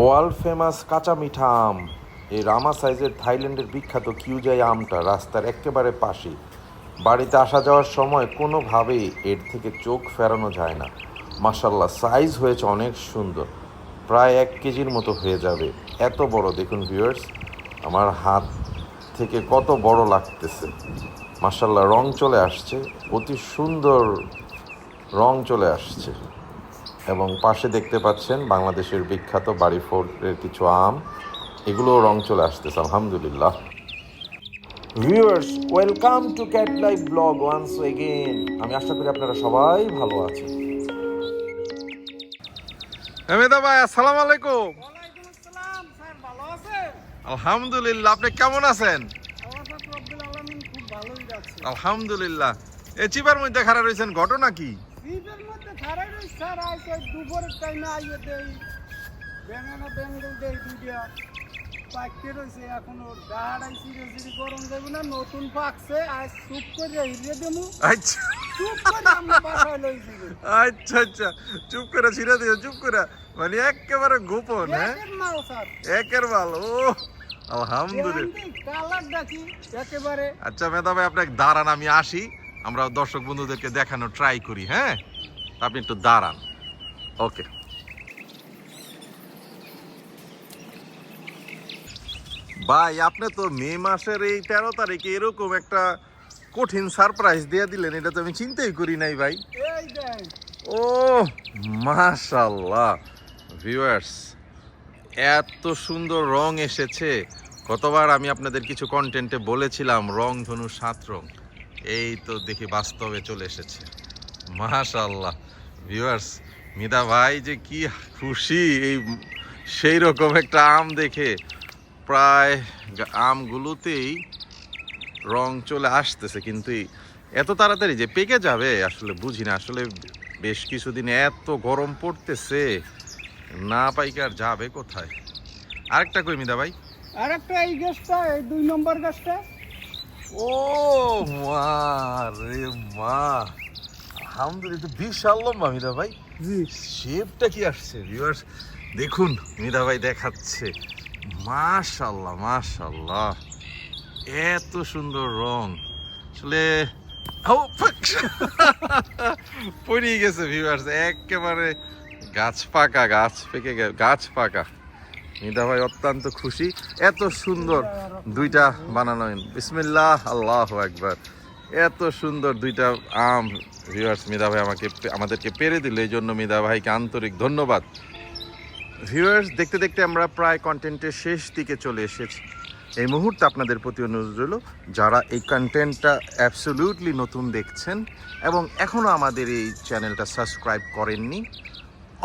World famous কাঁচা মিঠা আম, এই রামা সাইজের থাইল্যান্ডের বিখ্যাত কিউজাই আমটা রাস্তার একেবারে পাশেই। বাড়িতে আসা যাওয়ার সময় কোনোভাবেই এর থেকে চোখ ফেরানো যায় না। মাশাল্লাহ, সাইজ হয়েছে অনেক সুন্দর, প্রায় 1 কেজির মতো হয়ে যাবে। এত বড় দেখুন ভিউয়ার্স, আমার হাত থেকে কত বড় লাগতেছে। মাশাল্লাহ, রং চলে আসছে, অতি সুন্দর রং চলে আসছে। এবং পাশে দেখতে পাচ্ছেন বাংলাদেশের বিখ্যাত বাড়ি ফোর্টের কিছু আম, এগুলোও রং চলে আসতেছে আলহামদুলিল্লাহ। Viewers, welcome to Cat Life Blog once again. আমি আশা করি আপনারা সবাই ভালো আছেন। মেদা ভাই, আসসালামু আলাইকুম। ওয়ালাইকুম আসসালাম স্যার, ভালো আছেন? আলহামদুলিল্লাহ, আপনি কেমন আছেন? আল্লাহ রাব্বুল আলামিন খুব ভালোই যাচ্ছে। আলহামদুলিল্লাহ। এই চিপার মধ্যে খাড়া রয়েছেন, ঘটনা কি? শীতের মধ্যে খারাই রই স্যার, আইছে দুপুরের টাইমে আইয়ে দেই বেঙ্গানা বেঙ্গল দেই দুইটা পাকতে রয়েছে। এখনো দাঁড়াই সিরে গরম যাবে না, নতুন পাকছে। আজ চুপ করে হিরিয়ে দেবো, আচ্ছা চুপ করে আমরা বাসায় লই যাবো। আচ্ছা আচ্ছা, চুপ করে ছিঁড়ে দিও, চুপ করে, মানে একেবারে গোপন। হ্যাঁ, একের মাল স্যার, একের ভালো। আলহামদুলিল্লাহ। কালার ডাকি একেবারে। আচ্ছা মেদা ভাই, আপনাকে দাঁড়ান, আমি আসি, আমরা দর্শক বন্ধুদেরকে দেখানো ট্রাই করি। হ্যাঁ, আপনি একটু দাঁড়ান। ওকে। ভাই, আপনি তো মে মাসের এই 13 তারিখে এরকম একটা কঠিন সারপ্রাইজ দিয়ে দিলেন, এটা তো আমি চিন্তাই করি নাই ভাই। এই দেন ও মাশাআল্লাহ ভিউয়ার্স, এত সুন্দর রং এসেছে। গতবার আমি আপনাদের কিছু কন্টেন্টে বলেছিলাম রং ধনু 7 রং, এই তো দেখি বাস্তবে চলে এসেছে। মাশাআল্লাহ ভিউয়ার্স, মিদা ভাই যে কি খুশি এই সেই রকম একটা আম দেখে। প্রায় আমগুলোতেই রং চলে আসতেছে, কিন্তু এত তাড়াতাড়ি যে পেকে যাবে আসলে বুঝি না। আসলে বেশ কিছুদিন এত গরম পড়তেছে, না পাইকে আর যাবে কোথায়। আরেকটা কই মিদা ভাই। আর একটা এই গাছটা, এই 2 নম্বর গাছটা। ও মা রে মা, আলহামদুলিল্লাহ, বিশাল লম্বা মিদা ভাই। জি, শেপটা কি আসছে ভিউয়ার্স, দেখুন মিদা ভাই দেখাচ্ছে। মাশাআল্লাহ মাশাআল্লাহ, এত সুন্দর রং। আসলে পড়ে গেছে ভিউয়ার্স, একেবারে গাছ পাকা, গাছ পেকে গাছ পাকা। মিদা ভাই অত্যন্ত খুশি, এত সুন্দর দুইটা বানানো। বিসমিল্লাহ, আল্লাহু আকবার। এত সুন্দর দুইটা আম ভিউয়ার্স মিদা ভাই আমাদেরকে পেরে দিল, এই জন্য মিদা ভাইকে আন্তরিক ধন্যবাদ। ভিউয়ার্স, দেখতে দেখতে আমরা প্রায় কন্টেন্টের শেষ দিকে চলে এসেছি। এই মুহূর্তে আপনাদের প্রতি অনুরোধ রইল, যারা এই কন্টেন্টটা অ্যাবসলিউটলি নতুন দেখছেন এবং এখনও আমাদের এই চ্যানেলটা সাবস্ক্রাইব করেননি,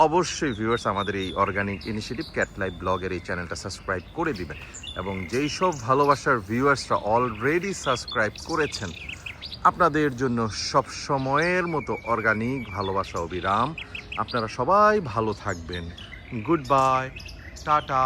অবশ্যই ভিউয়ার্স আমাদের এই অর্গানিক ইনিশিয়েটিভ ক্যাট লাইফ ব্লগের এই চ্যানেলটা সাবস্ক্রাইব করে দিবেন। এবং যেই সব ভালোবাসার ভিউয়ার্সরা অলরেডি সাবস্ক্রাইব করেছেন, আপনাদের জন্য সব সময়ের মতো অর্গানিক ভালোবাসা অবিরাম। আপনারা সবাই ভালো থাকবেন। Good bye, tata.